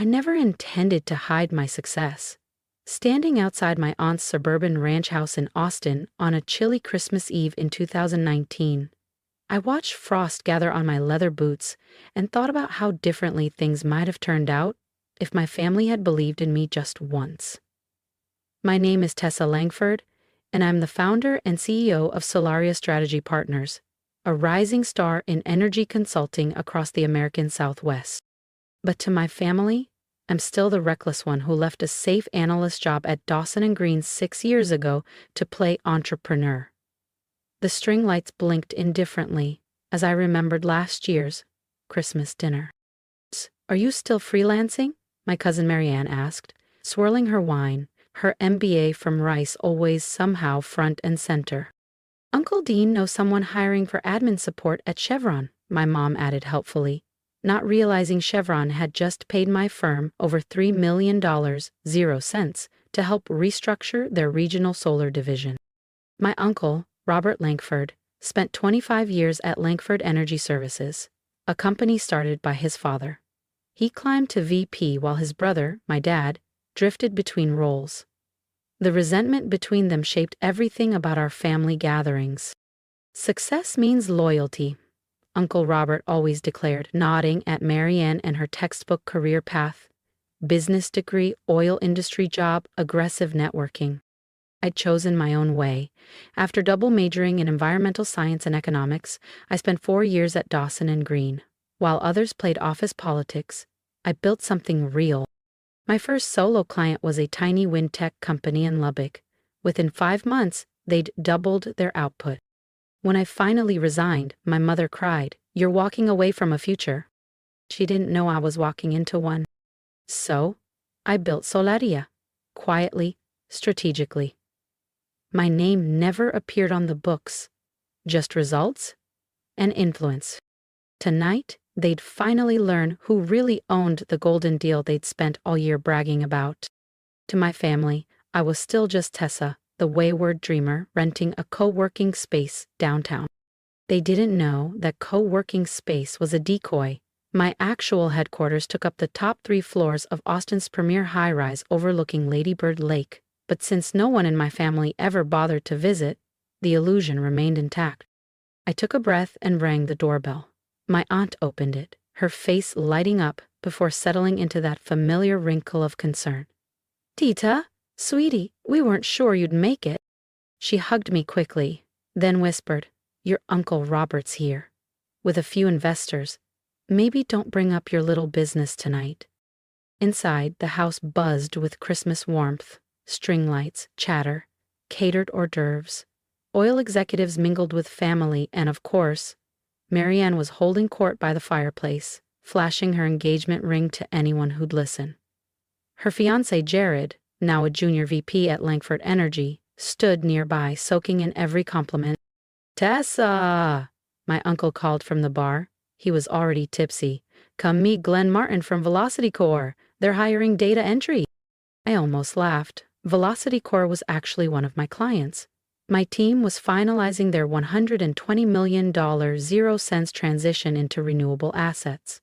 I never intended to hide my success. Standing outside my aunt's suburban ranch house in Austin on a chilly Christmas Eve in 2019, I watched frost gather on my leather boots and thought about how differently things might have turned out if my family had believed in me just once. My name is Tessa Langford, and I'm the founder and CEO of Solaria Strategy Partners, a rising star in energy consulting across the American Southwest. But to my family, I'm still the reckless one who left a safe analyst job at Dawson & Green 6 years ago to play entrepreneur. The string lights blinked indifferently as I remembered last year's Christmas dinner. "Are you still freelancing?" my cousin Marianne asked, swirling her wine, her MBA from Rice always somehow front and center. "Uncle Dean knows someone hiring for admin support at Chevron," my mom added helpfully, not realizing Chevron had just paid my firm over $3 million, 0 cents, to help restructure their regional solar division. My uncle, Robert Langford, spent 25 years at Langford Energy Services, a company started by his father. He climbed to VP while his brother, my dad, drifted between roles. The resentment between them shaped everything about our family gatherings. "Success means loyalty," Uncle Robert always declared, nodding at Marianne and her textbook career path. Business degree, oil industry job, aggressive networking. I'd chosen my own way. After double majoring in environmental science and economics, I spent 4 years at Dawson & Green. While others played office politics, I built something real. My first solo client was a tiny wind tech company in Lubbock. Within 5 months, they'd doubled their output. When I finally resigned, my mother cried, "You're walking away from a future." She didn't know I was walking into one. So, I built Solaria. Quietly, strategically. My name never appeared on the books. Just results and influence. Tonight, they'd finally learn who really owned the golden deal they'd spent all year bragging about. To my family, I was still just Tessa, the wayward dreamer renting a co-working space downtown. They didn't know that co-working space was a decoy. My actual headquarters took up the top 3 floors of Austin's premier high-rise overlooking Lady Bird Lake, but since no one in my family ever bothered to visit, the illusion remained intact. I took a breath and rang the doorbell. My aunt opened it, her face lighting up before settling into that familiar wrinkle of concern. "Tita, sweetie, we weren't sure you'd make it." She hugged me quickly, then whispered, "Your Uncle Robert's here, with a few investors. Maybe don't bring up your little business tonight." Inside, the house buzzed with Christmas warmth, string lights, chatter, catered hors d'oeuvres. Oil executives mingled with family, and of course, Marianne was holding court by the fireplace, flashing her engagement ring to anyone who'd listen. Her fiancé Jared, now a junior VP at Langford Energy, stood nearby, soaking in every compliment. "Tessa!" my uncle called from the bar. He was already tipsy. "Come meet Glenn Martin from Velocity Core. They're hiring data entry." I almost laughed. Velocity Core was actually one of my clients. My team was finalizing their $120 million 0 cents transition into renewable assets.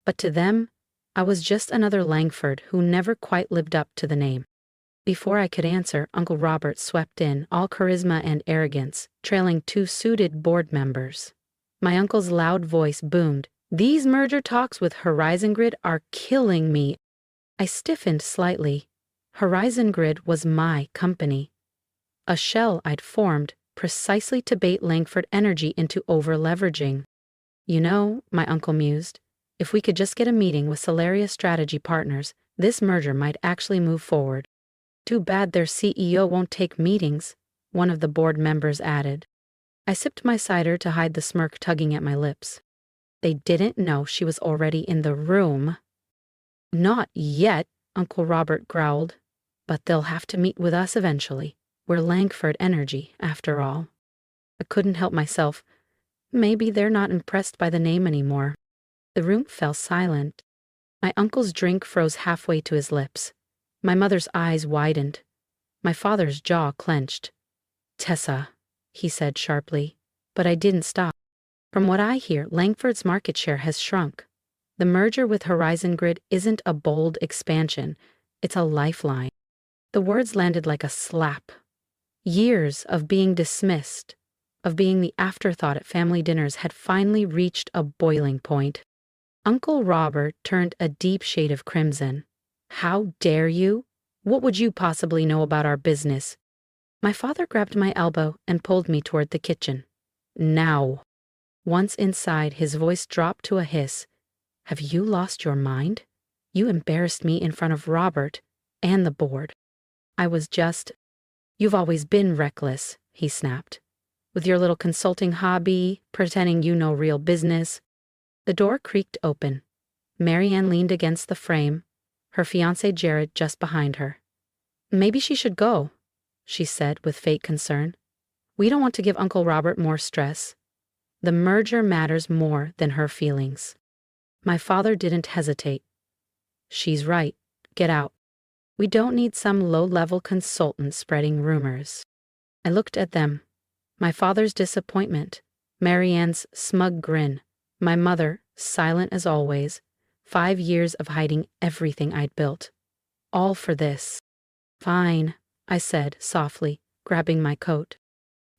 But to them, I was just another Langford who never quite lived up to the name. Before I could answer, Uncle Robert swept in, all charisma and arrogance, trailing 2 suited board members. My uncle's loud voice boomed, "These merger talks with Horizon Grid are killing me." I stiffened slightly. Horizon Grid was my company. A shell I'd formed precisely to bait Langford Energy into over-leveraging. "You know," my uncle mused, "if we could just get a meeting with Solaria Strategy Partners, this merger might actually move forward." "Too bad their CEO won't take meetings," one of the board members added. I sipped my cider to hide the smirk tugging at my lips. They didn't know she was already in the room. "Not yet," Uncle Robert growled, "but they'll have to meet with us eventually. We're Langford Energy, after all." I couldn't help myself. Maybe they're not impressed by the name anymore. The room fell silent. My uncle's drink froze halfway to his lips. My mother's eyes widened. My father's jaw clenched. "Tessa," he said sharply, but I didn't stop. "From what I hear, Langford's market share has shrunk. The merger with Horizon Grid isn't a bold expansion, it's a lifeline. The words landed like a slap. Years of being dismissed, of being the afterthought at family dinners, had finally reached a boiling point. Uncle Robert turned a deep shade of crimson. "How dare you? What would you possibly know about our business?" My father grabbed my elbow and pulled me toward the kitchen. "Now." Once inside, his voice dropped to a hiss. "Have you lost your mind? You embarrassed me in front of Robert and the board." I was just, "You've always been reckless," he snapped. "With your little consulting hobby, pretending you know real business." The door creaked open. Marianne leaned against the frame, her fiancé Jared just behind her. "Maybe she should go," she said with fake concern. "We don't want to give Uncle Robert more stress. The merger matters more than her feelings." My father didn't hesitate. "She's right. Get out. We don't need some low-level consultant spreading rumors." I looked at them. My father's disappointment, Marianne's smug grin, my mother, silent as always, 5 years of hiding everything I'd built. All for this. "Fine," I said softly, grabbing my coat.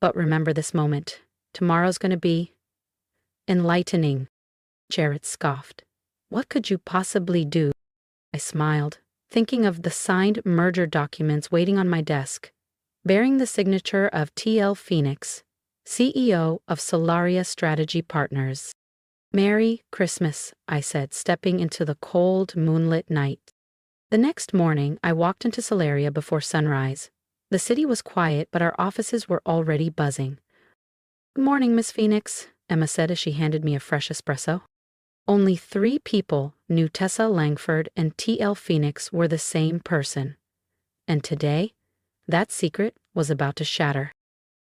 "But remember this moment. Tomorrow's going to be enlightening." Jarrett scoffed. "What could you possibly do?" I smiled, thinking of the signed merger documents waiting on my desk, bearing the signature of T.L. Phoenix, CEO of Solaria Strategy Partners. "Merry Christmas," I said, stepping into the cold, moonlit night. The next morning, I walked into Solaria before sunrise. The city was quiet, but our offices were already buzzing. "Good morning, Miss Phoenix," Emma said as she handed me a fresh espresso. Only 3 people knew Tessa Langford and T.L. Phoenix were the same person. And today, that secret was about to shatter.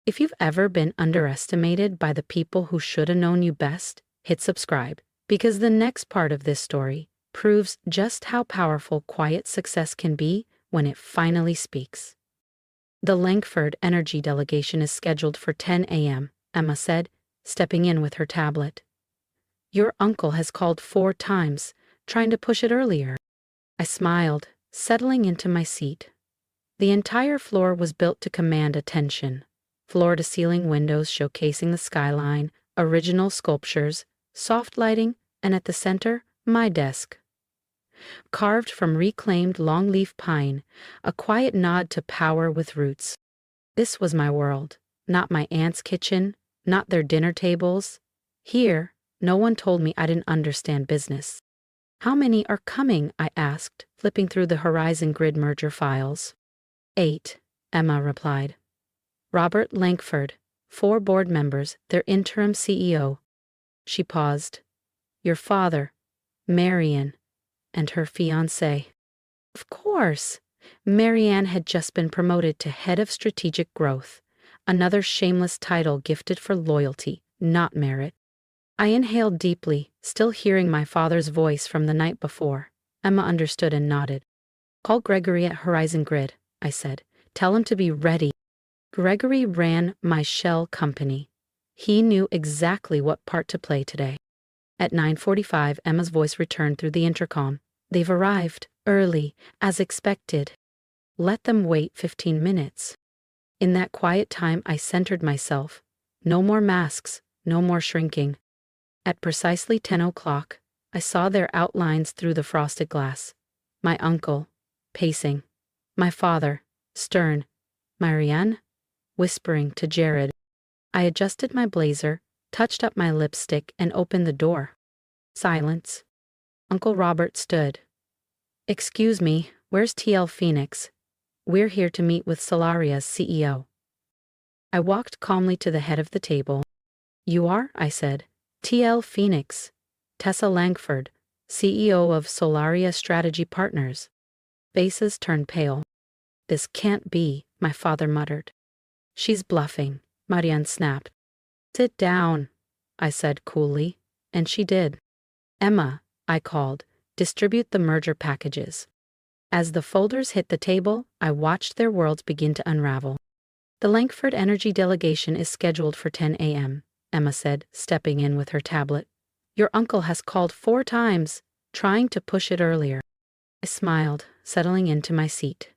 If you've ever been underestimated by the people who should have known you best, hit subscribe, because the next part of this story proves just how powerful quiet success can be when it finally speaks. "The Langford Energy delegation is scheduled for 10 a.m., Emma said, stepping in with her tablet. "Your uncle has called 4 times, trying to push it earlier." I smiled, settling into my seat. The entire floor was built to command attention. Floor-to-ceiling windows showcasing the skyline, original sculptures, soft lighting, and at the center, my desk. Carved from reclaimed longleaf pine, a quiet nod to power with roots. This was my world, not my aunt's kitchen, not their dinner tables. Here, no one told me I didn't understand business. "How many are coming?" I asked, flipping through the Horizon Grid merger files. 8, Emma replied. "Robert Langford, 4 board members, their interim CEO." She paused. "Your father, Marianne, and her fiancé." Of course! Marianne had just been promoted to head of strategic growth, another shameless title gifted for loyalty, not merit. I inhaled deeply, still hearing my father's voice from the night before. Emma understood and nodded. "Call Gregory at Horizon Grid," I said. "Tell him to be ready." Gregory ran my shell company. He knew exactly what part to play today. At 9:45, Emma's voice returned through the intercom. "They've arrived, early, as expected." Let them wait 15 minutes. In that quiet time, I centered myself. No more masks, no more shrinking. At precisely 10 o'clock, I saw their outlines through the frosted glass. My uncle, pacing. My father, stern. Marianne, whispering to Jared. I adjusted my blazer, touched up my lipstick, and opened the door. Silence. Uncle Robert stood. "Excuse me, where's T.L. Phoenix? We're here to meet with Solaria's CEO." I walked calmly to the head of the table. "You are?" I said. "T.L. Phoenix, Tessa Langford, CEO of Solaria Strategy Partners." Faces turned pale. "This can't be," my father muttered. "She's bluffing," Marianne snapped. "Sit down," I said coolly, and she did. "Emma," I called, "distribute the merger packages." As the folders hit the table, I watched their worlds begin to unravel. "The Langford Energy delegation is scheduled for 10 a.m., Emma said, stepping in with her tablet. Your uncle has called 4 times, trying to push it earlier. I smiled, settling into my seat.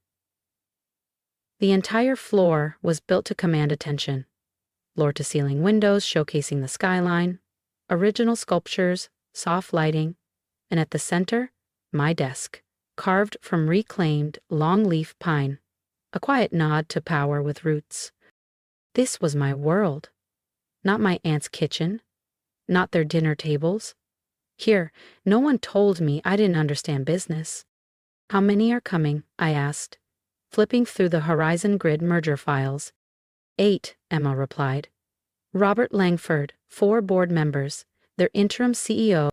The entire floor was built to command attention. Floor-to-ceiling windows showcasing the skyline, original sculptures, soft lighting, and at the center, my desk, carved from reclaimed longleaf pine, a quiet nod to power with roots. This was my world, not my aunt's kitchen, not their dinner tables. Here, no one told me I didn't understand business. How many are coming? I asked, flipping through the Horizon Grid merger files. 8, Emma replied. Robert Langford, 4 board members, their interim CEO.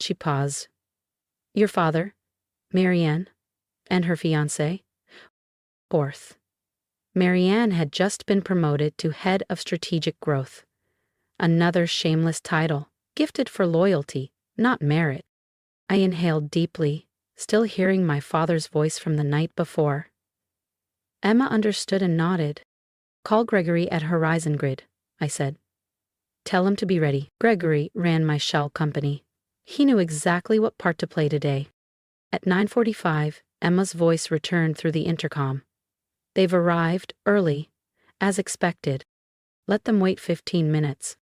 She paused. Your father, Marianne, and her fiancé. 4th. Marianne had just been promoted to head of strategic growth. Another shameless title, gifted for loyalty, not merit. I inhaled deeply, still hearing my father's voice from the night before. Emma understood and nodded. Call Gregory at Horizon Grid, I said. Tell him to be ready. Gregory ran my shell company. He knew exactly what part to play today. At 9:45, Emma's voice returned through the intercom. They've arrived early, as expected. Let them wait 15 minutes.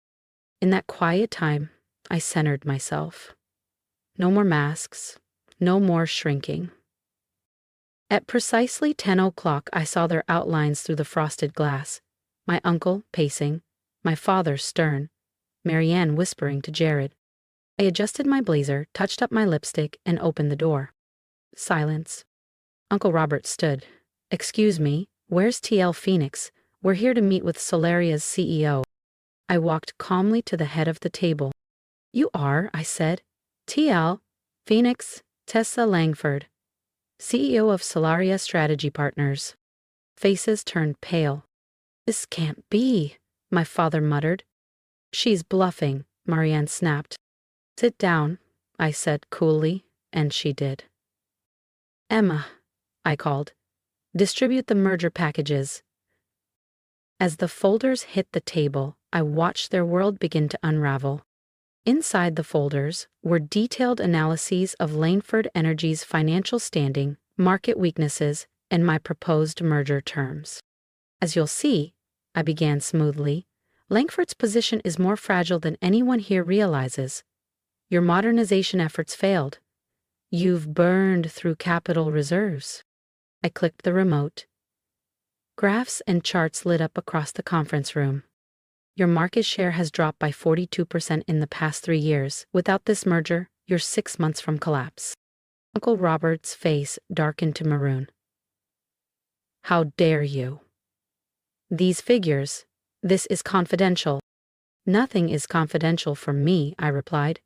In that quiet time, I centered myself. No more masks, no more shrinking. At precisely 10 o'clock, I saw their outlines through the frosted glass. My uncle pacing, my father stern, Marianne whispering to Jared. I adjusted my blazer, touched up my lipstick, and opened the door. Silence. Uncle Robert stood. Excuse me, where's TL Phoenix? We're here to meet with Solaria's CEO. I walked calmly to the head of the table. You are, I said. TL Phoenix, Tessa Langford, CEO of Solaria Strategy Partners. Faces turned pale. This can't be, my father muttered. She's bluffing, Marianne snapped. Sit down, I said coolly, and she did. Emma, I called. Distribute the merger packages. As the folders hit the table, I watched their world begin to unravel. Inside the folders were detailed analyses of Langford Energy's financial standing, market weaknesses, and my proposed merger terms. As you'll see, I began smoothly, Langford's position is more fragile than anyone here realizes. Your modernization efforts failed. You've burned through capital reserves. I clicked the remote. Graphs and charts lit up across the conference room. Your market share has dropped by 42% in the past 3 years. Without this merger, you're 6 months from collapse. Uncle Robert's face darkened to maroon. How dare you? These figures, this is confidential. Nothing is confidential from me, I replied.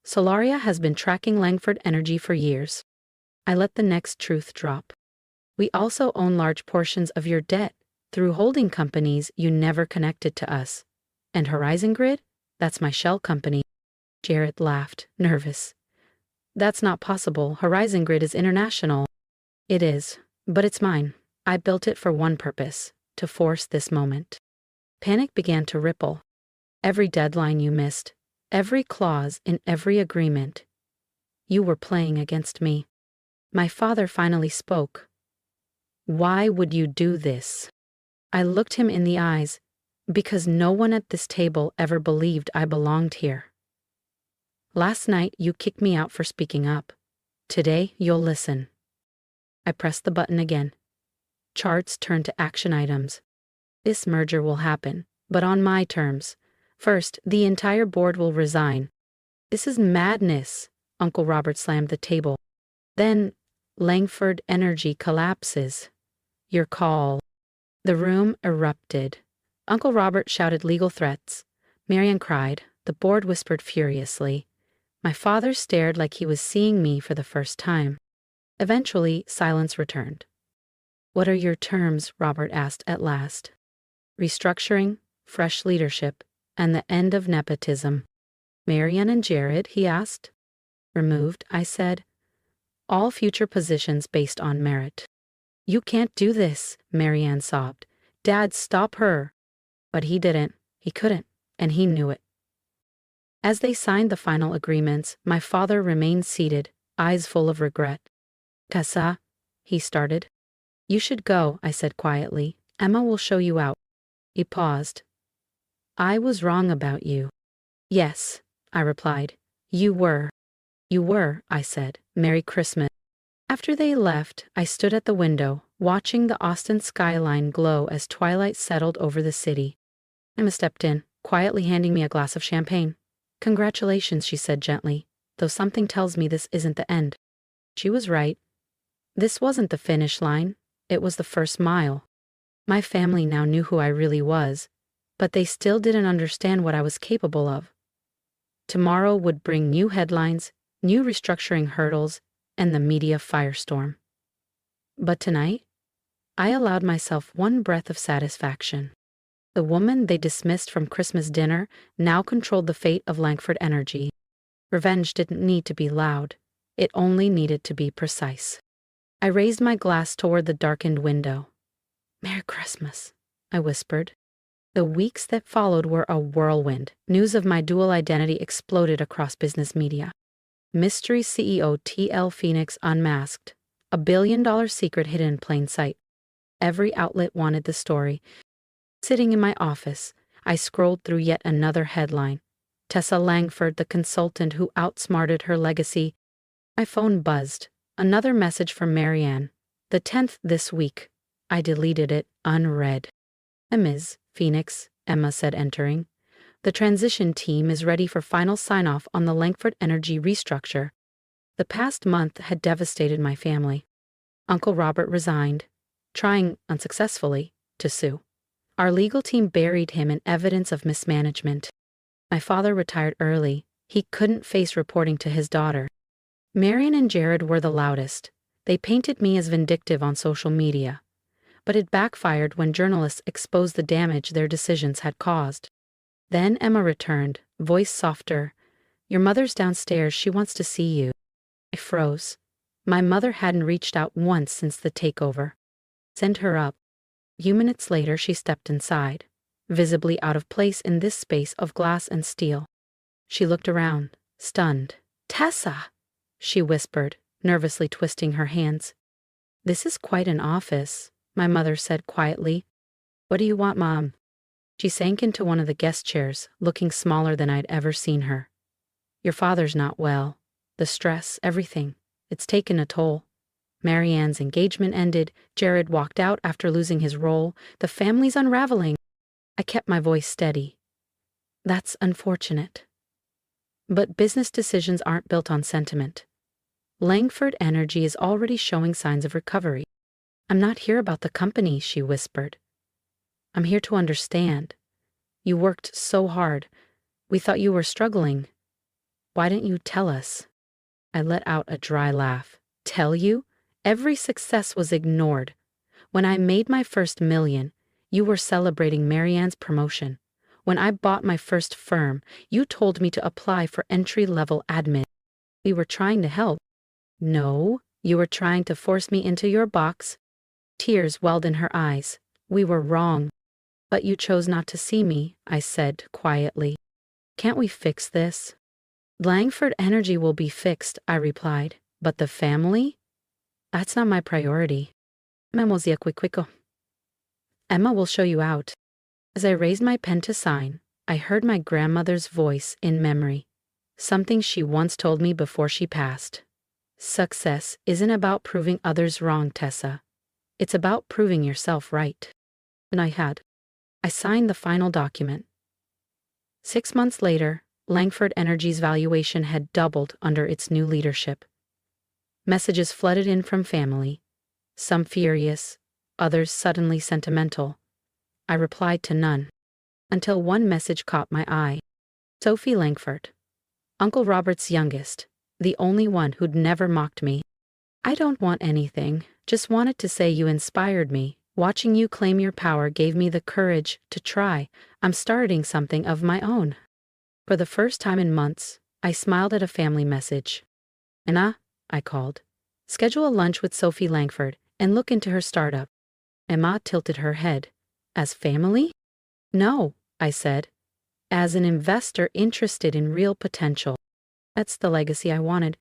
Solaria has been tracking Langford Energy for years. I let the next truth drop. We also own large portions of your debt through holding companies you never connected to us. And Horizon Grid? That's my shell company. Jared laughed, nervous. That's not possible. Horizon Grid is international. It is, but it's mine. I built it for one purpose, to force this moment. Panic began to ripple. Every deadline you missed, every clause in every agreement. You were playing against me. My father finally spoke. Why would you do this? I looked him in the eyes, because no one at this table ever believed I belonged here. Last night you kicked me out for speaking up. Today you'll listen. I pressed the button again. Charts turned to action items. This merger will happen, but on my terms. First, the entire board will resign. This is madness, Uncle Robert slammed the table. Then, Langford Energy collapses. Your call. The room erupted. Uncle Robert shouted legal threats. Marianne cried. The board whispered furiously. My father stared like he was seeing me for the first time. Eventually, silence returned. What are your terms? Robert asked at last. Restructuring, fresh leadership, and the end of nepotism. Marianne and Jared, he asked. Removed, I said. All future positions based on merit. You can't do this, Marianne sobbed. Dad, stop her. But he didn't. He couldn't, and he knew it. As they signed the final agreements, my father remained seated, eyes full of regret. Tessa, he started. You should go, I said quietly. Emma will show you out. He paused. I was wrong about you. Yes, I replied. You were. You were, I said. Merry Christmas. After they left, I stood at the window, watching the Austin skyline glow as twilight settled over the city. Emma stepped in, quietly handing me a glass of champagne. Congratulations, she said gently, though something tells me this isn't the end. She was right. This wasn't the finish line, it was the first mile. My family now knew who I really was, but they still didn't understand what I was capable of. Tomorrow would bring new headlines, new restructuring hurdles, and the media firestorm. But tonight, I allowed myself one breath of satisfaction. The woman they dismissed from Christmas dinner now controlled the fate of Langford Energy. Revenge didn't need to be loud. It only needed to be precise. I raised my glass toward the darkened window. Merry Christmas, I whispered. The weeks that followed were a whirlwind. News of my dual identity exploded across business media. Mystery CEO T.L. Phoenix unmasked. $1 billion secret hidden in plain sight. Every outlet wanted the story. Sitting in my office, I scrolled through yet another headline. Tessa Langford, the consultant who outsmarted her legacy. My phone buzzed. Another message from Marianne. The 10th this week. I deleted it, unread. Ms. Phoenix, Emma said, entering. The transition team is ready for final sign-off on the Langford Energy restructure. The past month had devastated my family. Uncle Robert resigned, trying, unsuccessfully, to sue. Our legal team buried him in evidence of mismanagement. My father retired early. He couldn't face reporting to his daughter. Marian and Jared were the loudest. They painted me as vindictive on social media. But it backfired when journalists exposed the damage their decisions had caused. Then Emma returned, voice softer. Your mother's downstairs, she wants to see you. I froze. My mother hadn't reached out once since the takeover. Send her up. A few minutes later, she stepped inside, visibly out of place in this space of glass and steel. She looked around, stunned. Tessa, she whispered, nervously twisting her hands. This is quite an office, my mother said quietly. What do you want, Mom? She sank into one of the guest chairs, looking smaller than I'd ever seen her. Your father's not well. The stress, everything. It's taken a toll. Marianne's engagement ended. Jared walked out after losing his role. The family's unraveling. I kept my voice steady. That's unfortunate. But business decisions aren't built on sentiment. Langford Energy is already showing signs of recovery. I'm not here about the company, she whispered. I'm here to understand. You worked so hard. We thought you were struggling. Why didn't you tell us? I let out a dry laugh. Tell you? Every success was ignored. When I made my first $1 million, you were celebrating Marianne's promotion. When I bought my first firm, you told me to apply for entry-level admin. We were trying to help. No, you were trying to force me into your box. Tears welled in her eyes. We were wrong. But you chose not to see me, I said quietly. Can't we fix this? Langford Energy will be fixed, I replied. But the family? That's not my priority. Emma will show you out. As I raised my pen to sign, I heard my grandmother's voice in memory. Something she once told me before she passed. Success isn't about proving others wrong, Tessa. It's about proving yourself right. And I signed the final document. 6 months later, Langford Energy's valuation had doubled under its new leadership. Messages flooded in from family, some furious, others suddenly sentimental. I replied to none, until one message caught my eye. Sophie Langford, Uncle Robert's youngest, the only one who'd never mocked me. I don't want anything, just wanted to say you inspired me. Watching you claim your power gave me the courage to try. I'm starting something of my own. For the first time in months, I smiled at a family message. Anna, I called. Schedule a lunch with Sophie Langford and look into her startup. Emma tilted her head. As family? No, I said. as an investor interested in real potential. That's the legacy I wanted.